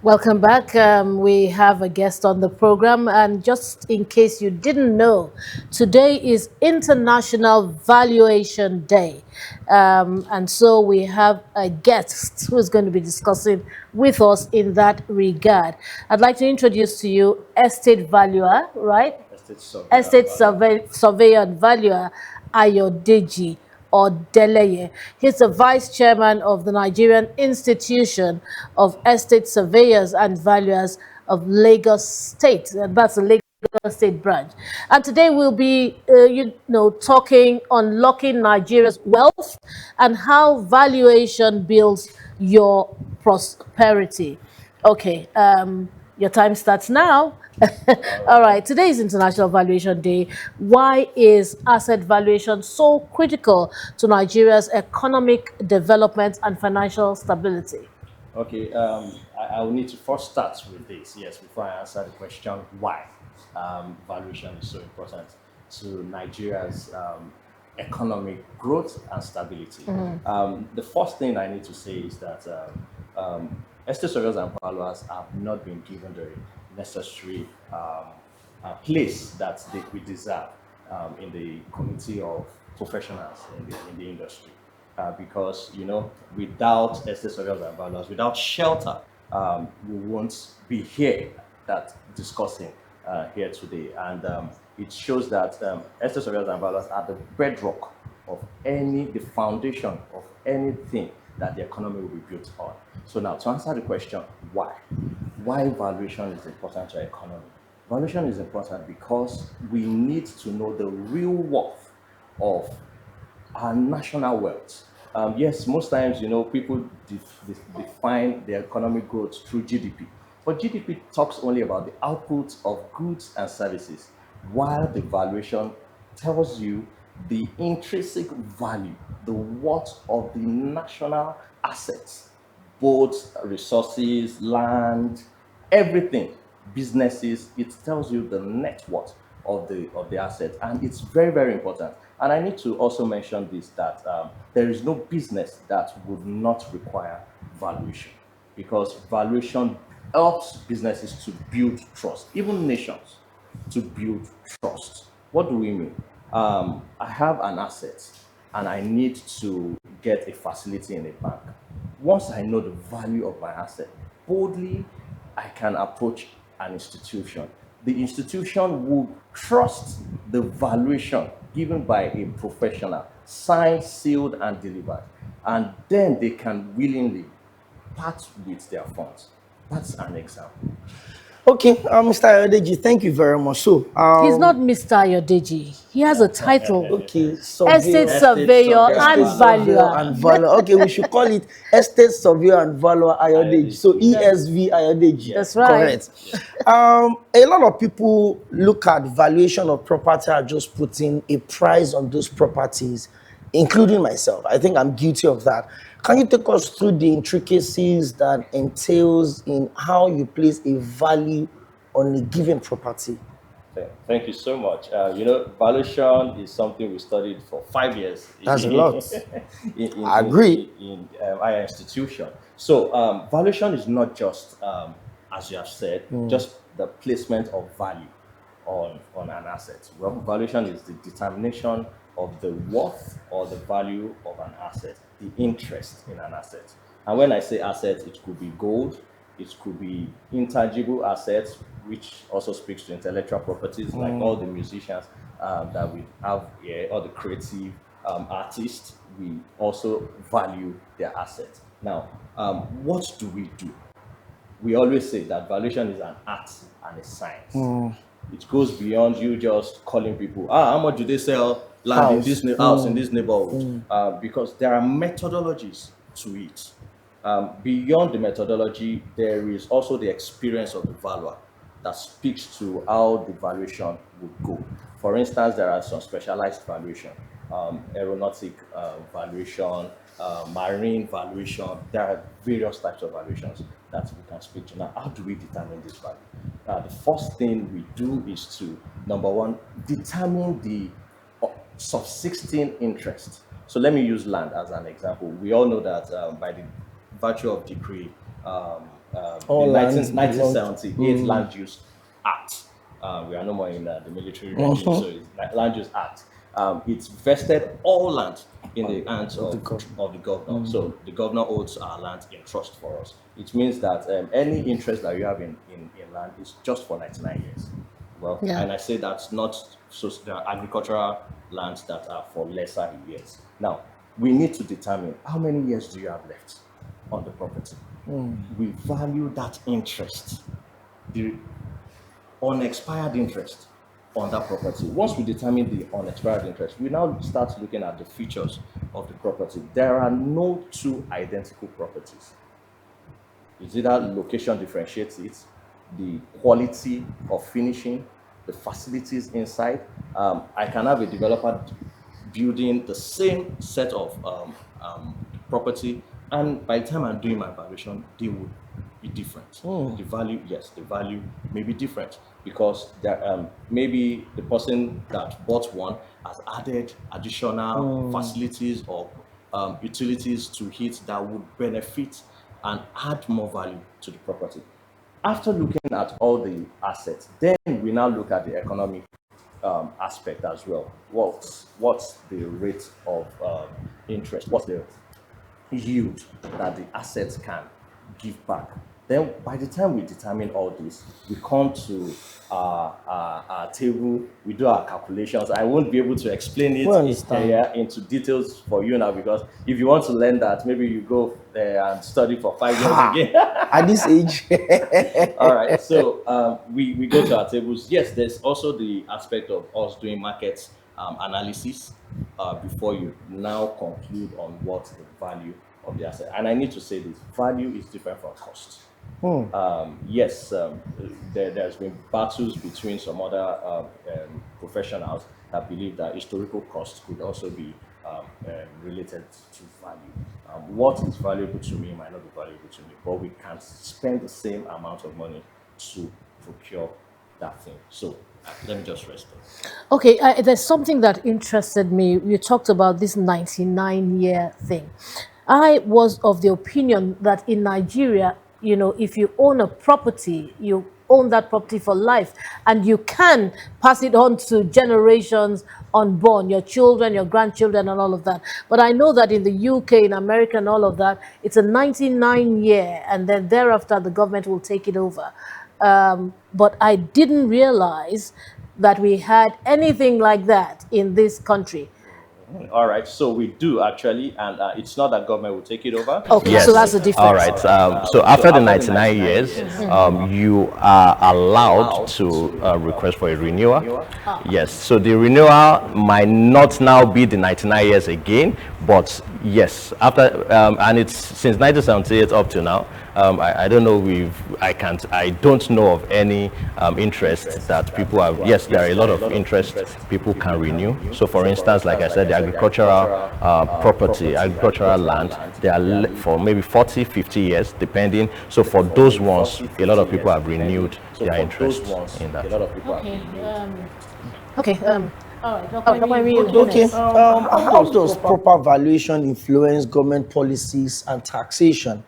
Welcome back. We have a guest on the program, and just in case you didn't know, today is International Valuation Day. And so we have a guest who is going to be discussing with us in that regard. I'd like to introduce to you Estate Valuer, right? Estate surveyor and Estate valuer. surveyor and valuer Ayodeji or Deleye. He's the vice chairman of the Nigerian Institution of Estate Surveyors and Valuers of Lagos State. And that's the Lagos State branch. And today we'll be, talking unlocking Nigeria's wealth and how valuation builds your prosperity. Okay, your time starts now. All All right. right, today is International Valuation Day. Why is asset valuation so critical to Nigeria's economic development and financial stability? Okay. I will need to first start with this. Yes, before I answer the question why valuation is so important to Nigeria's economic growth and stability. The first thing I need to say is that estate surveyors and valuers have not been given the necessary place that we deserve in the community of professionals in the industry. Because without estate surveyors and valuers, without shelter, we won't be here that discussing here today. And it shows that estate surveyors and valuers are the bedrock of the foundation of anything that the economy will be built on. So now to answer the question, why valuation is important to our economy? Valuation is important because we need to know the real worth of our national wealth. Yes, most times, people define their economic growth through GDP, but GDP talks only about the output of goods and services, while the valuation tells you the intrinsic value, the worth of the national assets, both resources, land, everything, businesses. It tells you the net worth of the asset, and it's very very important. And I need to also mention this that there is no business that would not require valuation, because valuation helps businesses to build trust, even nations to build trust. What do we mean? I have an asset and I need to get a facility in a bank. Once I know the value of my asset, boldly I can approach an institution. The institution will trust the valuation given by a professional, signed, sealed, and delivered. And then they can willingly part with their funds. That's an example. Okay, Mr. Ayodeji, thank you very much. He's not Mr. Ayodeji. He has a title, Okay, Estate surveyor, Estate Surveyor surveyor and estate and valuer. surveyor Valuer. and valor. Okay, we should call it estate surveyor and valor Ayodeji. So Ayodeji. ESV Ayodeji. That's Yes. right. Correct. A lot of people look at valuation of property as just putting a price on those properties, including myself. I think I'm guilty of that. Can you take us through the intricacies that entails in how you place a value on a given property? Thank you so much. Valuation is something we studied for 5 years That's a lot. I agree. in our institution. So, valuation is not just, as you have said, just the placement of value on an asset. Well, valuation is the determination of the worth or the value of an asset, the interest in an asset. And when I say asset, it could be gold, it could be intangible assets, which also speaks to intellectual properties, like all the musicians that we have here, all the creative artists, we also value their assets. Now, what do we do? We always say that valuation is an art and a science. It goes beyond you just calling people, how much do they sell land in House. this house in this neighborhood? Because there are methodologies to it. Beyond the methodology, there is also the experience of the valuer that speaks to how the valuation would go. For instance, there are some specialized valuation, aeronautic valuation, marine valuation. There are various types of valuations that we can speak to. Now, how do we determine this value? The first thing we do is to, number one, determine the subsisting interest. So let me use land as an example. We all know that by the virtue of decree All the lands 1978 Land Use Act. We are no more in the military regime, so it's Land Use Act. It's vested all land in the hands of the governor. So the governor holds our land in trust for us. It means that any interest that you have in land is just for 99 years. Well, Yeah. and I say that's not, so there are agricultural lands that are for lesser years. Now, we need to determine how many years do you have left on the property. We value that interest, the unexpired interest on that property. Once we determine the unexpired interest, we now start looking at the features of the property. There are no two identical properties. It's either location differentiates it, the quality of finishing, the facilities inside. I can have a developer building the same set of property, and by the time I'm doing my valuation, they would be different. The value, yes, the value may be different because there, maybe the person that bought one has added additional facilities or utilities to it that would benefit and add more value to the property. After looking at all the assets, then we now look at the economic aspect as well. What's the rate of interest? What's the yield that the assets can give back? Then by the time we determine all this, we come to our table, we do our calculations. I won't be able to explain it into details for you now, because if you want to learn that, maybe you go there and study for 5 years again. At this age. All right, so we go to our tables. Yes, there's also the aspect of us doing market analysis before you now conclude on what the value of the asset. And I need to say this, value is different from cost. Yes, there's been battles between some other professionals that believe that historical cost could also be related to value. What is valuable to me might not be valuable to me, but we can spend the same amount of money to procure that thing. So let me just rest there. Okay, there's something that interested me. You talked about this 99-year thing. I was of the opinion that in Nigeria, you know, if you own a property, you own that property for life, and you can pass it on to generations unborn, your children, your grandchildren, and all of that. But I know that in the UK, in America, and all of that, it's a 99-year, and then thereafter the government will take it over. But I didn't realize that we had anything like that in this country. All right, so we do actually, and it's not that government will take it over. Okay, Yes. so that's the difference. All right. So after the 99 years, you are allowed to request for a renewal. Yes. So the renewal might not now be the 99 years again, but yes, after and it's since 1978 up to now. I don't know. I don't know of any interest that people have. Yes, there are a lot of interest people can renew. So, for instance, like I said, the agricultural property, agricultural land, they are for maybe 40, 50 years, depending. So, for those ones, a lot of people have renewed their interest in that. A lot of people Okay. All right. Okay. How does proper valuation influence government policies and taxation?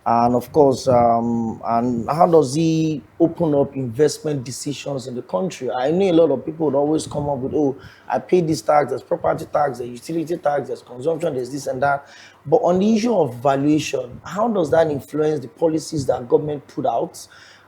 And of course, and how does he open up investment decisions in the country? I know a lot of people would always come up with, oh, I pay this tax, there's property tax, there's utility tax, there's consumption, there's this and that. But on the issue of valuation, how does that influence the policies that government put out?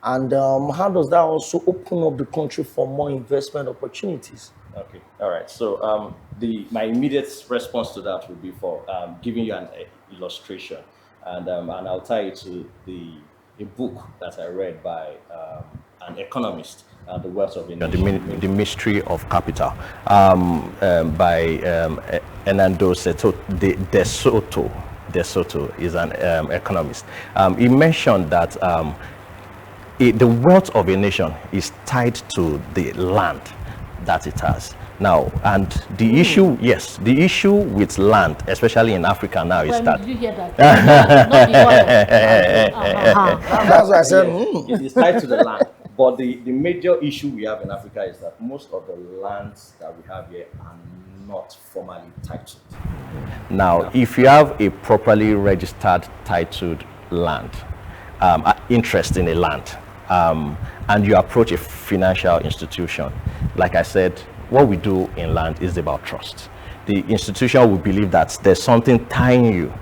And how does that also open up the country for more investment opportunities? Okay, all right. So my immediate response to that would be for giving you an illustration. And I'll tie it to a book that I read by an economist, The Wealth of a Nation. The Mystery of Capital, by Hernando De Soto is an economist. He mentioned that the wealth of a nation is tied to the land that it has. Now, and the issue, yes, the issue with land, especially in Africa now, is that. Did you hear that? That's why I said, It is tied to the land. But the major issue we have in Africa is that most of the lands that we have here are not formally titled. Now, if you have a properly registered titled land, interest in a land, and you approach a financial institution, like I said, what we do in land is about trust. The institution will believe that there's something tying you.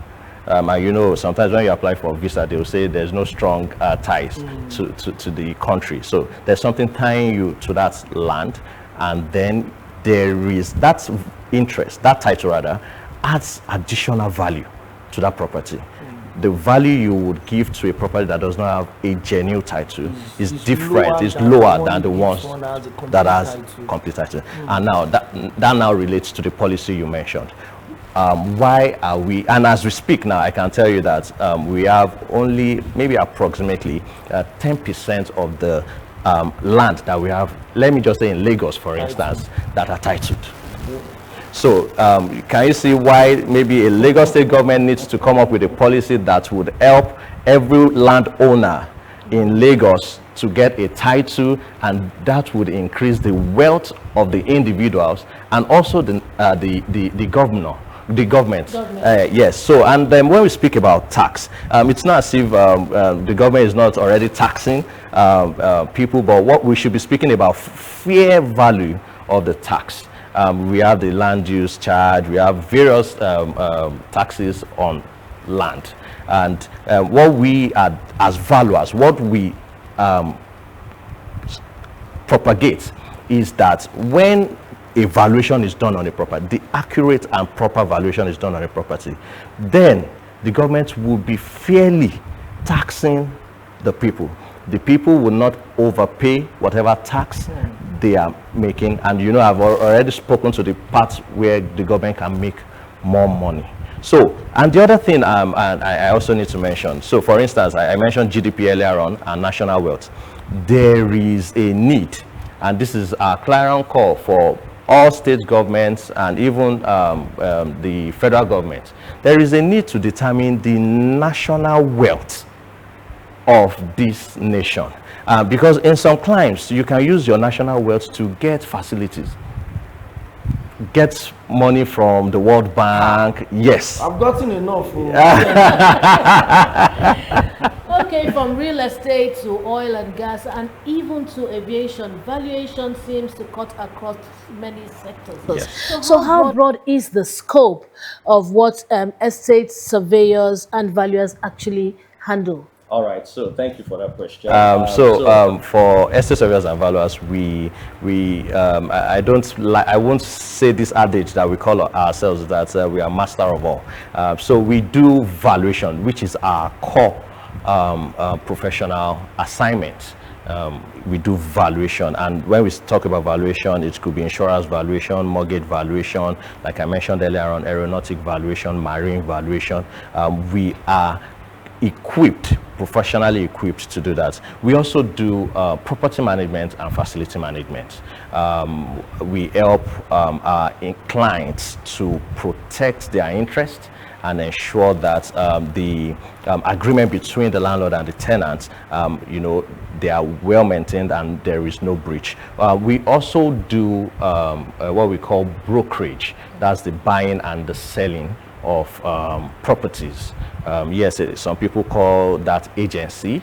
And you know, sometimes when you apply for a visa, they will say there's no strong ties to the country. So there's something tying you to that land, and then there is that interest, that title rather, adds additional value to that property. The value you would give to a property that does not have a genuine title is different, is lower than the ones that has complete title. And now that now relates to the policy you mentioned. Why are we, and as we speak now, I can tell you that we have only maybe approximately 10% of the land that we have, let me just say in Lagos, for instance, that are titled. So can you see why maybe a Lagos state government needs to come up with a policy that would help every landowner in Lagos to get a title, and that would increase the wealth of the individuals and also the government. Yes. So, and then when we speak about tax, it's not as if the government is not already taxing people, but what we should be speaking about, fair value of the tax. We have the land use charge, we have various taxes on land, and what we are as valuers, what we propagate is that when a valuation is done on a property, the accurate and proper valuation is done on a property, then the government will be fairly taxing the people. The people will not overpay whatever tax they are making. And you know, I've already spoken to the part where the government can make more money. So, and the other thing I also need to mention, so for instance, I mentioned GDP earlier on and national wealth. There is a need, and this is a clarion call for all state governments and even the federal government. There is a need to determine the national wealth of this nation, because in some climes you can use your national wealth to get facilities, get money from the World Bank. Yes, I've gotten enough. Okay, from real estate to oil and gas and even to aviation, valuation seems to cut across many sectors. Yes. So how broad is the scope of what estate surveyors and valuers actually handle? All right, so thank you for that question. For estate surveyors and valuers, I won't say this adage that we call ourselves that we are master of all. So we do valuation, which is our core professional assignment. We do valuation, and when we talk about valuation, it could be insurance valuation, mortgage valuation, like I mentioned earlier on, aeronautic valuation, marine valuation. We are professionally equipped to do that. We also do property management and facility management. We help our clients to protect their interest and ensure that the agreement between the landlord and the tenant, you know, they are well maintained and there is no breach. We also do what we call brokerage. That's the buying and the selling of properties. Yes, some people call that agency.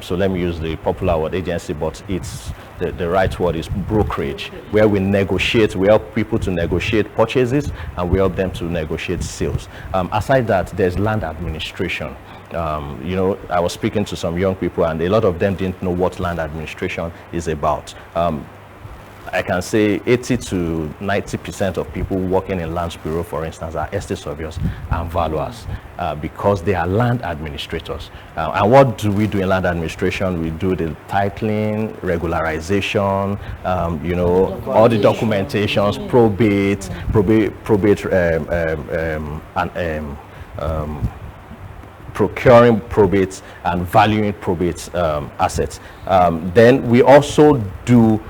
So let me use the popular word agency, but it's the right word is brokerage, where we negotiate, we help people to negotiate purchases and we help them to negotiate sales. Aside that, there's land administration. You know, I was speaking to some young people and a lot of them didn't know what land administration is about. I can say 80 to 90% of people working in Lands Bureau, for instance, are estate surveyors and valuers because they are land administrators. And what do we do in land administration? We do the titling, regularization, you know, all the documentations, probate, procuring probate and valuing probate assets. Then we also do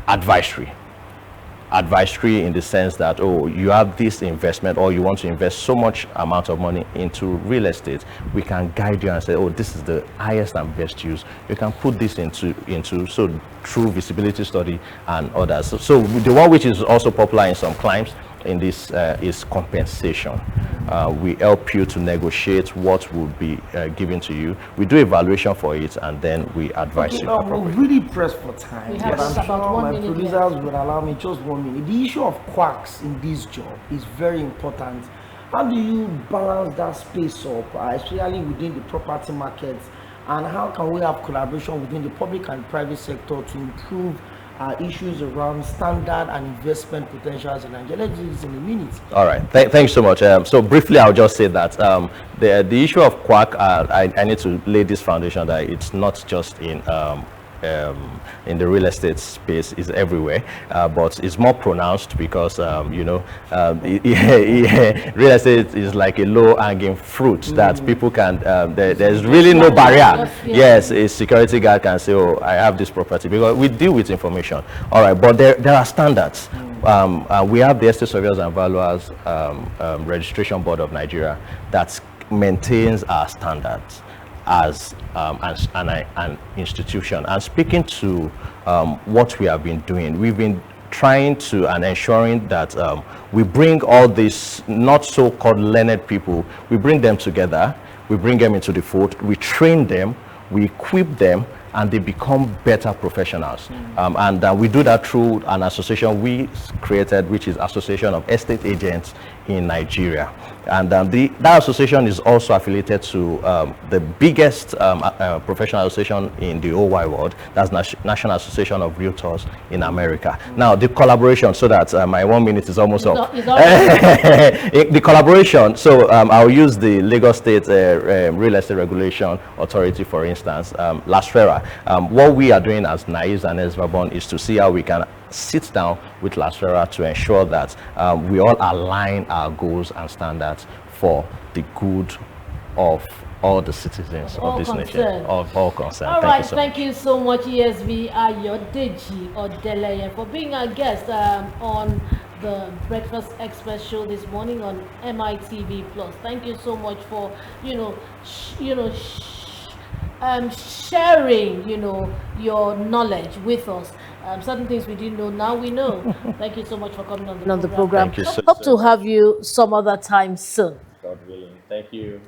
advisory in the sense that, oh, you have this investment or you want to invest so much amount of money into real estate, we can guide you and say, oh, this is the highest and best use. You can put this into so through visibility study and others. So the one which is also popular in some climes in this is compensation. We help you to negotiate what will be given to you. We do evaluation for it, and then we advise you We're appropriately. really pressed for time. We have But I'm about sure 1 my minute producers left. would allow me just 1 minute. The issue of quacks in this job is very important. How do you balance that space up, especially within the property markets? And how can we have collaboration within the public and private sector to improve issues around standard and investment potentials in Nigeria? Let's do this in a minute. All right. Thanks so much. So briefly, I'll just say that the issue of quack, I need to lay this foundation that it's not just in the real estate space, is everywhere, but it's more pronounced because real estate is like a low-hanging fruit that people can. There's really no barrier. Yes, a security guard can say, "Oh, I have this property," because we deal with information. All right, but there are standards. We have the Estate Surveyors and Valuers Registration Board of Nigeria that maintains our standards as an institution. And speaking to what we have been doing, we've been trying to and ensuring that we bring all these not so-called learned people, we bring them together, we bring them into the fold, we train them, we equip them, and they become better professionals. And we do that through an association we created, which is Association of Estate Agents in Nigeria. And that association is also affiliated to the biggest professional association in the whole wide world. That's National Association of Realtors in America. Now, the collaboration, so that my 1 minute is almost up. The collaboration, so I'll use the Lagos State Real Estate Regulation Authority, for instance, LASFERA. What we are doing as NAIS and ESVABON is to see how we can sit down with LASFERA to ensure that we all align our goals and standards for the good of all the citizens of this nation, of all concerned. All right, thank you so much, ESV Ayodeji Odeleye, for being our guest on the Breakfast Express show this morning on MITV Plus. Thank you so much for sharing your knowledge with us. Certain things we didn't know, now we know. Thank you so much for coming on the program. Thank you so Hope to have you some other time soon. God willing. Thank you.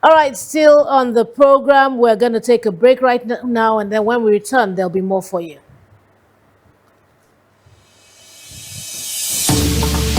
All right, still on the program, we're going to take a break right now, and then when we return, there'll be more for you.